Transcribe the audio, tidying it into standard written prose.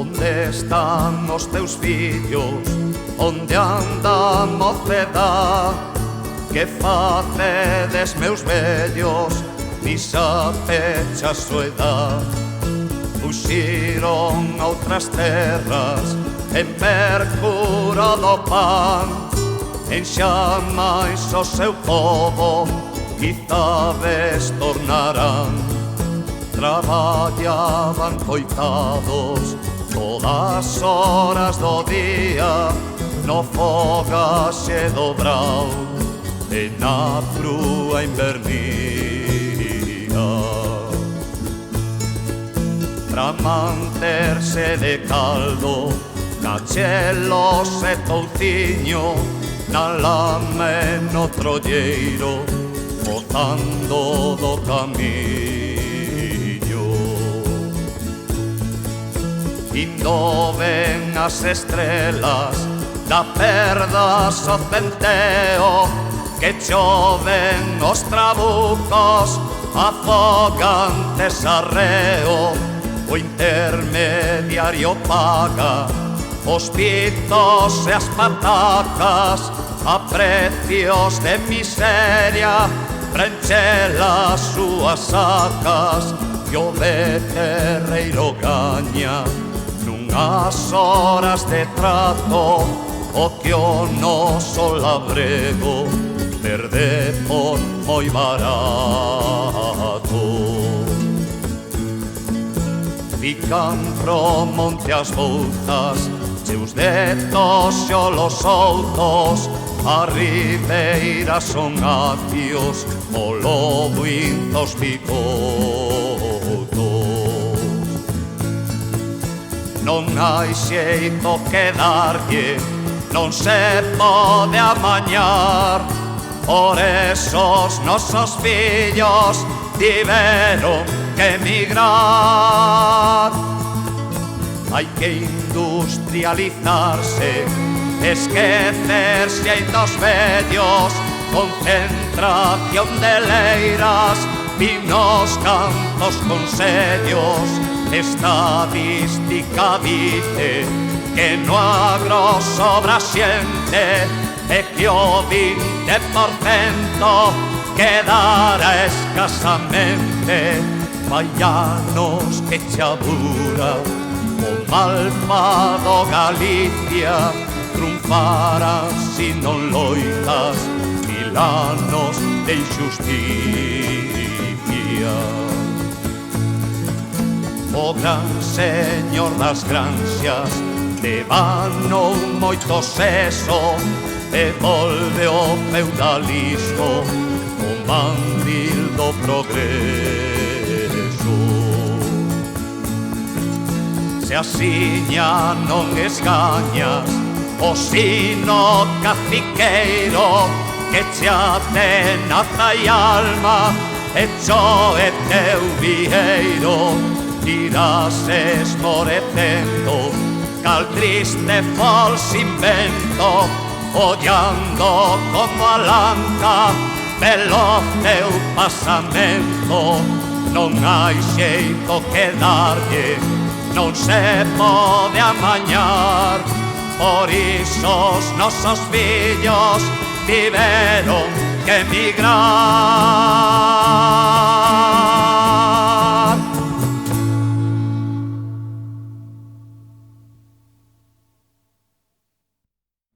Onde están os teus fillos? Onde anda a mocedad? Que facedes, meus vellos, nisa fecha soedad? Fuxiron a outras terras en percura do pan, en xamais o seu povo quizá vez tornarán. Traballaban coitados todas horas do día no fogaxe do brau e na crúa invernía. Pra manterse de caldo, cachelos e touciño, na lama e no trolleiro, botando do camiño. Indo ven as estrelas da perdas o centeo, que choven os trabucos afogantes arreo. O intermediario paga os pitos e as patacas a precios de miseria, prenche las súas sacas, e o becerreiro gaña nunhas horas de trato o que o noso labrego perde por moi barato. Fican pro monte as bouzas, cheus de toxo los outos, a ribeira son acios, o lobo inzos picoutos. Non hai xeito que darlle, non se pode amañar, por esos nosos fillos tiveron que emigrar. Hai que industrializarse, esquecer xeitos vellos, concentración de leiras, vinos, cantos, consellos. Estadística dice que no agro sobra xente e que o 20% quedará escasamente. Vai anos que chabura o malvado Galicia, triunfará si non loitas 1000 anos de injusticia. O gran señor das granxas devanou moito seso e volve o feudalismo o mandil do progreso. Se asiña non esgañas o sino caciqueiro que che atenaza e alma e cho é teu vieiro, irás esmorecendo cal triste falso invento, ollando como alanca veloz teu pasamento. Non hai xeito que darlle, non se pode amañar, por iso os nosos fillos tiveron que emigrar.